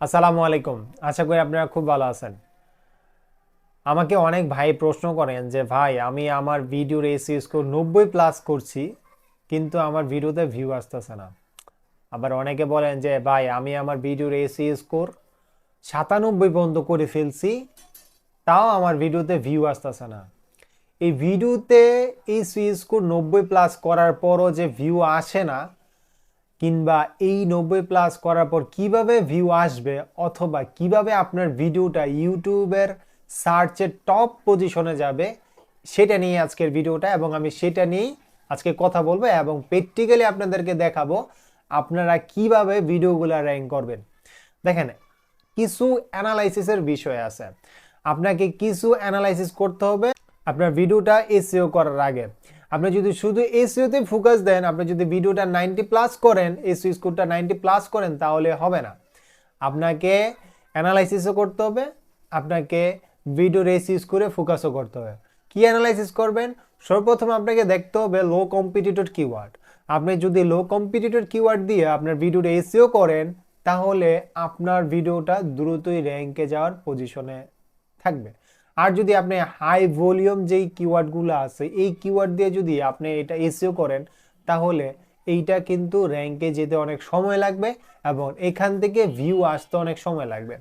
আসসালামু আলাইকুম। আশা করি আপনারা খুব ভালো আছেন। আমাকে অনেক ভাই প্রশ্ন করেন যে ভাই আমি আমার ভিডিওর এসইও স্কোর 90+ করছি, কিন্তু আমার ভিডিওতে ভিউ আসতেছে না। আবার অনেকে বলেন যে ভাই আমি আমার ভিডিওর এসইও স্কোর 97 পর্যন্ত করে ফেলছি, তাও আমার ভিডিওতে ভিউ আসতেছে না। এই ভিডিওতে এসইও স্কোর 90+ করার পরও যে ভিউ আসে না, কিংবা এই 90+ করার পর কিভাবে ভিউ আসবে, অথবা কিভাবে আপনার ভিডিওটা ইউটিউবের সার্চের টপ পজিশনে যাবে, সেটা নিয়ে আজকের ভিডিওটা। এবং আমি সেটা নিয়েই আজকে কথা বলবো এবং প্র্যাকটিক্যালি আপনাদেরকে দেখাবো আপনারা কিভাবে ভিডিওগুলো র্যাঙ্ক করবেন। দেখেন, কিছু অ্যানালাইসিসের বিষয় আছে। আপনাকে কিছু অ্যানালাইসিস করতে হবে আপনার ভিডিওটা এসইও করার আগে। আপনি যদি শুধু এসইওতে ফোকাস দেন, আপনি যদি ভিডিওটা 90+ করেন, এসইও স্কোরটা 90+ করেন, তাহলে হবে না। আপনাকে অ্যানালাইসিসও করতে হবে, আপনাকে ভিডিওর এসইও স্কোরে ফোকাসও করতে হবে। কি অ্যানালাইসিস করবেন? সর্বপ্রথম আপনাকে দেখতে হবে লো কম্পিটিটর কিওয়ার্ড। আপনি যদি লো কম্পিটিটর কিওয়ার্ড দিয়ে আপনার ভিডিওটা এসইও করেন, তাহলে আপনার ভিডিওটা দ্রুতই র্যাঙ্কে যাওয়ার পজিশনে থাকবে। আর যদি আপনি হাই ভলিউম যেই কিওয়ার্ডগুলো আছে, এই কিওয়ার্ড দিয়ে যদি আপনি এটা এসইও করেন, তাহলে এইটা কিন্তু র্যাঙ্কে যেতে অনেক সময় লাগবে এবং এখান থেকে ভিউ আসতে অনেক সময় লাগবে।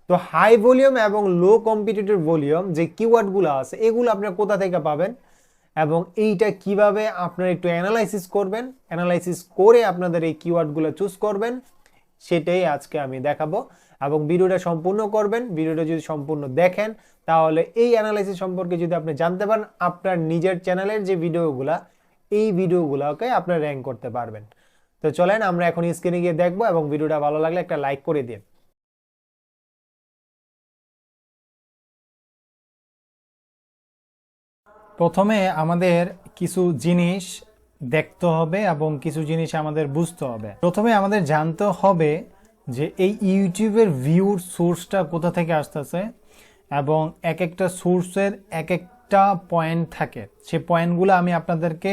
তো হাই ভলিউম এবং লো কম্পিটিটিভ ভলিউম যে কিওয়ার্ডগুলো আছে, এগুলো আপনি কোথা থেকে পাবেন এবং এইটা কিভাবে আপনারা একটু অ্যানালাইসিস করবেন, অ্যানালাইসিস করে আপনাদের এই কিওয়ার্ডগুলো চুজ করবেন, সেটাই আজকে আমি দেখাবো। এবং ভিডিওটা সম্পূর্ণ করবেন। ভিডিওটা যদি সম্পূর্ণ দেখেন, তাহলে এই অ্যানালাইসিস সম্পর্কে যদি আপনি জানতে পারেন, আপনার নিজের চ্যানেলের যে ভিডিওগুলা, এই ভিডিওগুলোকে আপনি র্যাঙ্ক করতে পারবেন। তো চলেন আমরা এখন স্ক্রিনে গিয়ে দেখবো, এবং ভিডিওটা ভালো লাগলে একটা লাইক করে দিন। প্রথমে আমাদের কিছু জিনিস দেখতে হবে এবং কিছু জিনিস আমাদের বুঝতে হবে। প্রথমে আমাদের জানতে হবে যে এই ইউটিউবের ভিউর সোর্সটা কোথা থেকে আসতেছে, এবং এক একটা সোর্সের এক একটা পয়েন্ট থাকে। সেই পয়েন্টগুলো আমি আপনাদেরকে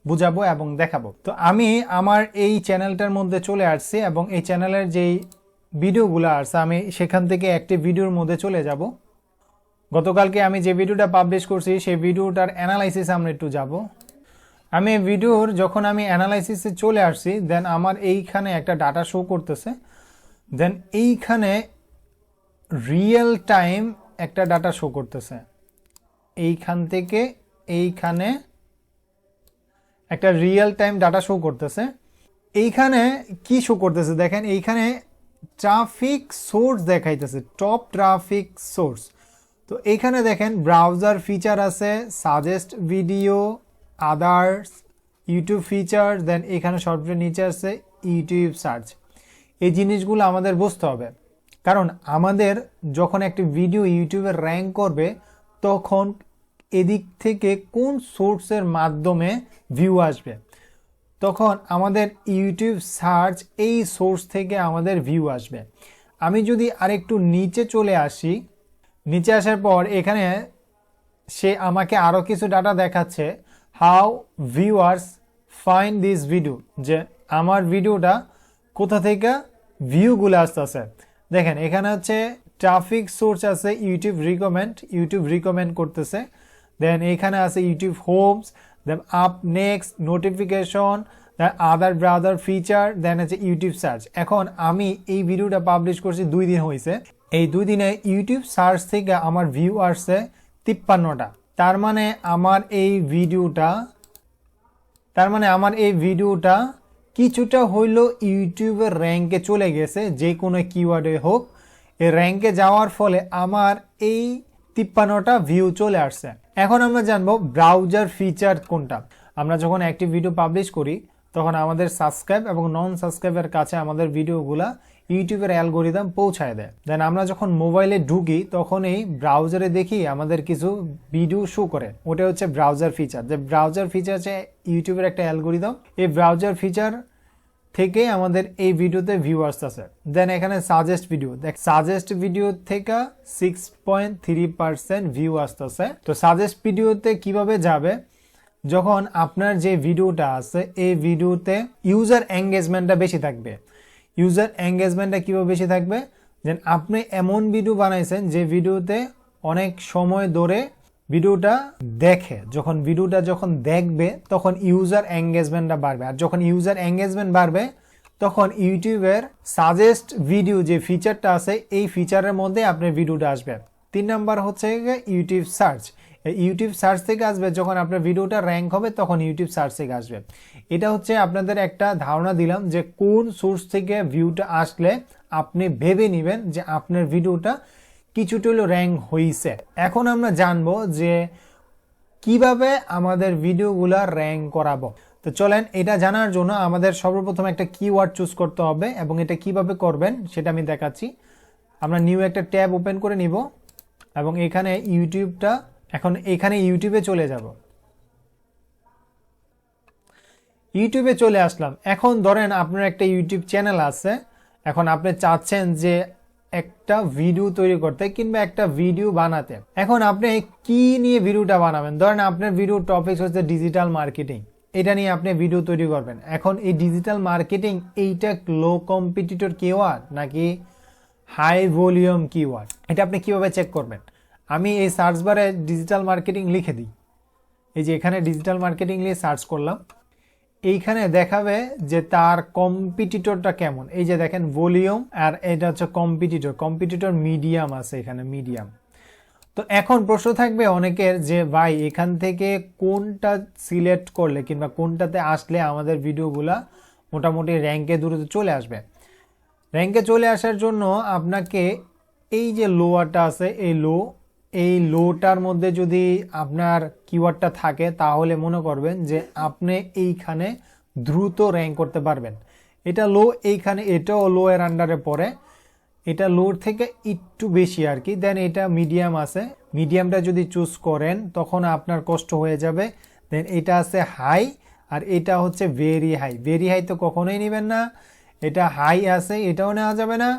বুঝাবো এবং দেখাবো। তো আমি আমার এই চ্যানেলটার মধ্যে চলে আসছি এবং এই চ্যানেলের যেই ভিডিওগুলো আসছে, আমি সেখান থেকে একটি ভিডিওর মধ্যে চলে যাব। গতকালকে আমি যে ভিডিওটা পাবলিশ করছি, সেই ভিডিওটার অ্যানালাইসিস আমরা একটু যাব। আমি ভিডিওর যখন আমি অ্যানালাইসিসে চলে আসছি, দেন আমার এইখানে একটা ডাটা শো করতেছে। দেন এইখানে রিয়েল টাইম একটা ডাটা শো করতেছে। এইখান থেকে এইখানে একটা রিয়েল টাইম ডাটা শো করতেছে। এইখানে কি শো করতেছে দেখেন, এইখানে ট্রাফিক সোর্স দেখাইতেছে, টপ ট্রাফিক সোর্স। তো এইখানে দেখেন ব্রাউজার ফিচার আছে, suggest video, others, YouTube feature, then এখানে সবচেয়ে নিচে আছে ইউটিউব সার্চ। এই জিনিসগুলো আমাদের বুঝতে হবে, কারণ আমাদের যখন একটি ভিডিও ইউটিউবে র্যাঙ্ক করবে, তখন এদিক থেকে কোন সোর্সের মাধ্যমে ভিউ আসবে, তখন আমাদের ইউটিউব সার্চ এই সোর্স থেকে আমাদের ভিউ আসবে। আমি যদি আরেকটু নিচে চলে আসি, নিচে আসার পর এখানে সে আমাকে আরও কিছু ডাটা দেখাচ্ছে, how viewers find this video, যে আমার ভিডিওটা কোথা থেকে ভিউগুলো আসতেছে। দেখেন এখানে হচ্ছে ট্রাফিক সোর্স আছে ইউটিউব রিকমেন্ড করতেছে। দেন এখানে আছে YouTube homes, then up next, notification, then other browser feature, then হচ্ছে ইউটিউব সার্চ। এখন আমি এই ভিডিওটা পাবলিশ করছি 2 দিন হয়েছে। এই 2 দিনে ইউটিউব সার্চ থেকে আমার ভিউ আসছে 53টা। তার মানে আমার এই ভিডিওটা কিছুটা হইলো ইউটিউবের র্যাঙ্কে চলে গেছে, যে কোনো কিওয়ার্ডে হোক। এই র্যাঙ্কে যাওয়ার ফলে আমার এই 53টা ভিউ চলে আসছে। এখন আমরা জানবো ব্রাউজার ফিচার কোনটা। আমরা যখন একটি ভিডিও পাবলিশ করি, তখন আমাদের সাবস্ক্রাইব এবং নন সাবস্ক্রাইবের কাছে আমাদের ভিডিওগুলা ইউটিউবের অ্যালগোরিদম পৌঁছায় দেয়। দেন আমরা যখন মোবাইলে ঢুকি, তখন এই ব্রাউজারে দেখি আমাদের কিছু ভিডিও শো করে, ওটা হচ্ছে ব্রাউজার ফিচার। যে ব্রাউজার ফিচার হচ্ছে ইউটিউবের একটা অ্যালগোরিদম। এই ব্রাউজার ফিচার থেকে আমাদের এই ভিডিওতে ভিউ আসতেছে। দেন এখানে সাজেস্ট ভিডিও, সাজেস্ট ভিডিও থেকে 6.3% ভিউ আসতেছে। তো সাজেস্ট ভিডিওতে কিভাবে যাবে, যখন আপনার যে ভিডিওটা আছে এই ভিডিওতে ইউজার এঙ্গেজমেন্টটা বেশি থাকবে। ইউজার এঙ্গেজমেন্টটা কিভাবে বেশি থাকবে, যে আপনি এমন ভিডিও বানাইছেন যে ভিডিওতে অনেক সময় ধরে ভিডিওটা দেখে, যখন ভিডিওটা যখন দেখবে তখন ইউজার এঙ্গেজমেন্টটা বাড়বে, আর যখন ইউজার এঙ্গেজমেন্ট বাড়বে তখন ইউটিউবের সাজেস্ট ভিডিও যে ফিচারটা আছে এই ফিচারের মধ্যে আপনার ভিডিওটা আসবে। 3 নাম্বার হচ্ছে ইউটিউব সার্চ। ইউটিউব সার্চ থেকে আসবে, যখন আপনার ভিডিওটা র্যাঙ্ক হবে তখন ইউটিউব সার্চ থেকে আসবে। এটা হচ্ছে আপনাদের একটা ধারণা দিলাম যে কোন সোর্স থেকে ভিউটা আসলে আপনি ভেবে নেবেন যে আপনার ভিডিওটা কিছুটা হলো র্যাঙ্ক হয়েছে। এখন আমরা জানবো যে কিভাবে আমাদের ভিডিওগুলা র্যাঙ্ক করাবো। তো চলেন এটা জানার জন্য আমাদের সর্বপ্রথম একটা কিওয়ার্ড চুজ করতে হবে, এবং এটা কিভাবে করবেন সেটা আমি দেখাচ্ছি। আমরা নিউ একটা ট্যাব ওপেন করে নিব এবং এখানে ইউটিউবটা, এখন এখানে ইউটিউবে চলে যাব। ইউটিউবে চলে আসলাম। এখন ধরেন আপনার একটা ইউটিউব চ্যানেল আছে, এখন আপনি চাচ্ছেন যে একটা ভিডিও তৈরি করতে কিংবা একটা ভিডিও বানাতে। এখন আপনি কি নিয়ে ভিডিওটা বানাবেন? ধরেন আপনার ভিডিও টপিক হচ্ছে ডিজিটাল মার্কেটিং, এটা নিয়ে আপনি ভিডিও তৈরি করবেন। এখন এই ডিজিটাল মার্কেটিং এইটা লো কম্পিটিটর কিওয়ার্ড নাকি হাই ভলিউম কিওয়ার্ড, এটা আপনি কিভাবে চেক করবেন? আমি এই সার্চ বারে ডিজিটাল মার্কেটিং লিখে দিই, এই যে এখানে ডিজিটাল মার্কেটিং নিয়ে সার্চ করলাম, এইখানে দেখাবে যে তার কম্পিটিটরটা কেমন। এই যে দেখেন ভলিউম, আর এটা হচ্ছে কম্পিটিটর মিডিয়াম আছে, এখানে মিডিয়াম। তো এখন প্রশ্ন থাকবে অনেকের যে ভাই এখান থেকে কোনটা সিলেক্ট করলে কিংবা কোনটাতে আসলে আমাদের ভিডিওগুলা মোটামুটি র্যাঙ্কে দ্রুত চলে আসবে। র্যাঙ্কে চলে আসার জন্য আপনাকে এই যে লোয়ারটা আছে, এই লোটার মধ্যে যদি আপনার কিওয়ার্ডটা থাকে তাহলে মনে করবেন যে আপনি এইখানে দ্রুত র্যাঙ্ক করতে পারবেন। এটা লো, এইখানে এটাও লো এর আন্ডারে পড়ে, এটা লোর থেকে একটু বেশি আর কি। দেন এটা মিডিয়াম আছে, মিডিয়ামটা যদি চুজ করেন তখন আপনার কষ্ট হয়ে যাবে। দেন এটা আছে হাই, আর এটা হচ্ছে ভেরি হাই। ভেরি হাই তো কখনোই নেবেন না, এটা হাই আছে এটাও নেওয়া যাবে না।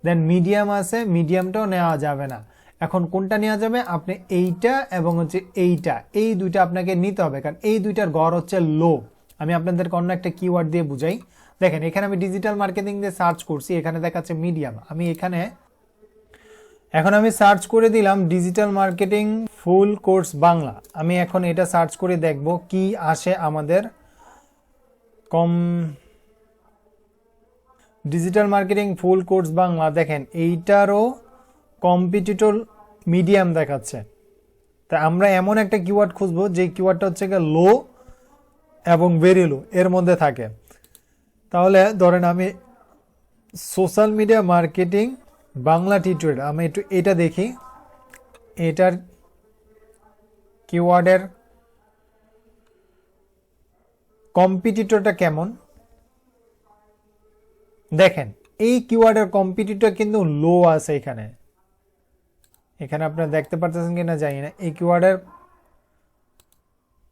দেন মিডিয়াম আছে, মিডিয়ামটাও নেওয়া যাবে না। এখন কোনটা নেওয়া যাবে? আপনি এইটা এবং হচ্ছে এইটা, এই দুইটা আপনাকে নিতে হবে, কারণ এই দুইটার গড় হচ্ছে লো। আমি আপনাদেরকে অন্য একটা কিওয়ার্ড দিয়ে বুঝাই। দেখেন এখানে আমি ডিজিটাল মার্কেটিং দিয়ে সার্চ করছি, এখানে দেখাচ্ছে মিডিয়াম। আমি এখানে এখন আমি সার্চ করে দিলাম digital marketing full course Bangla. আমি এখন এটা সার্চ করে দেখব কি আসে আমাদের। Digital marketing full course Bangla, দেখেন এইটারও কম্পিটিটর মিডিয়াম দেখাচ্ছে। তা আমরা এমন একটা কিওয়ার্ড খুঁজবো যে কিওয়ার্ডটা হচ্ছে লো এবং ভেরি লো এর মধ্যে থাকে। তাহলে ধরেন আমি social media marketing Bangla tutorial, আমি একটু এটা দেখি, এটার কিওয়ার্ডের কম্পিটিটরটা কেমন। দেখেন এই কিওয়ার্ডের কম্পিটিটর কিন্তু লো আছে, এখানে আপনারা দেখতে পারতেছেন কিনা জানি না, এই কিওয়ার্ডের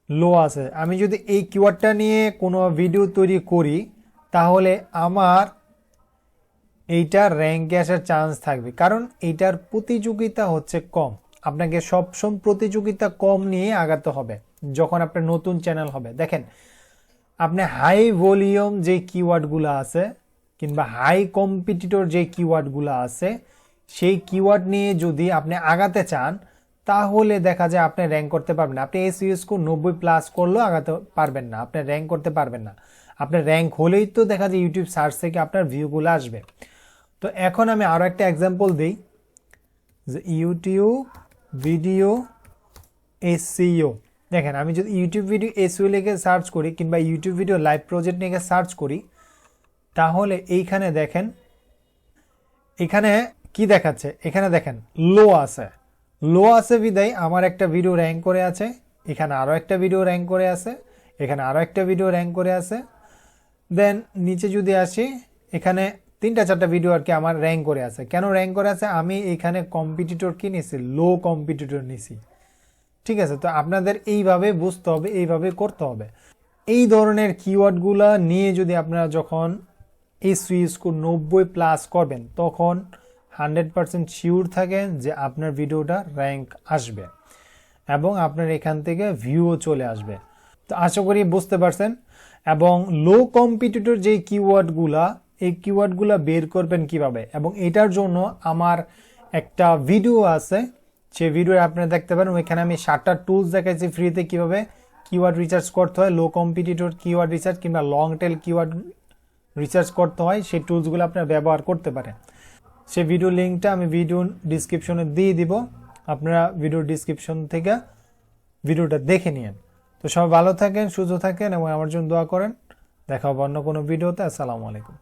লো আছে। আমি যদি এই কিওয়ার্ডটা নিয়ে কোনো ভিডিও তৈরি করি তাহলে আমার এইটার র্যাঙ্কে আসার চান্স থাকবে, কারণ এইটার প্রতিযোগিতা হচ্ছে কম। আপনাকে সবসময় প্রতিযোগিতা কম নিয়ে আগাতে হবে যখন আপনার নতুন চ্যানেল হবে। দেখেন আপনি হাই ভলিউম যে কিওয়ার্ডগুলো আছে কিংবা হাই কম্পিটিটর যে কিওয়ার্ডগুলো আছে সেই কিওয়ার্ড নিয়ে যদি আপনি আগাতে চান তাহলে দেখা যায় আপনি র্যাঙ্ক করতে পারবেন না। আপনি SEO Score 90+ করলেও আগাতে পারবেন না, আপনি র্যাঙ্ক করতে পারবেন না। আপনার র্যাঙ্ক হলেই তো দেখা যায় ইউটিউব সার্চ থেকে আপনার ভিউগুলো আসবে। তো এখন আমি আরও একটা এক্সাম্পল দিই যে ইউটিউব ভিডিও SEO। দেখেন আমি যদি ইউটিউব ভিডিও SEO লিখে সার্চ করি কিংবা ইউটিউব ভিডিও লাইভ প্রজেক্ট লিখে সার্চ করি তাহলে এইখানে দেখেন, এখানে কি দেখাচ্ছে? এখানে দেখেন লো আছে বিদায় আমার একটা ভিডিও র্যাঙ্ক করে আছে, এখানে আরও একটা ভিডিও র্যাঙ্ক করে আছে, এখানে আরও একটা ভিডিও র্যাঙ্ক করে আছে। দেন নিচে যদি আসি এখানে 3-4টা ভিডিও আর কি আমার র্যাঙ্ক করে আছে। কেন র্যাঙ্ক করে আছে? আমি এখানে কম্পিটিটর কি নিছি? লো কম্পিটিটর নিছি। ঠিক আছে, তো আপনাদের এইভাবে বুঝতে হবে, এইভাবে করতে হবে। এই ধরনের কিওয়ার্ডগুলো নিয়ে যদি আপনারা যখন SEO Score 90+ করবেন তখন 100% শিওর থাকেন যে আপনার ভিডিওটা র্যাঙ্ক আসবে এবং আপনার এখান থেকে ভিউও চলে আসবে। তো আশা করি বুঝতে পারছেন। এবং লো কম্পিটিটর যে কিওয়ার্ডগুলা এই কিওয়ার্ডগুলো বের করবেন কিভাবে, এবং এটার জন্য আমার একটা ভিডিও আছে, সেই ভিডিও আপনারা দেখতে পারেন। ওইখানে আমি 7টা টুলস দেখাইছি ফ্রিতে কিভাবে কিওয়ার্ড রিসার্চ করতে হয়, লো কম্পিটিটর কিওয়ার্ড রিসার্চ কিংবা লং টেল কিওয়ার্ড রিসার্চ করতে হয়, সেই টুলসগুলো আপনারা ব্যবহার করতে পারেন। সেই ভিডিও লিঙ্কটা আমি ভিডিও ডিসক্রিপশনে দিয়ে দিব, আপনারা ভিডিও ডিসক্রিপশন থেকে ভিডিওটা দেখে নিন। তো সবাই ভালো থাকেন, সুস্থ থাকেন এবং আমার জন্য দোয়া করেন। দেখা হবে অন্য কোনো ভিডিওতে। আসসালামু আলাইকুম।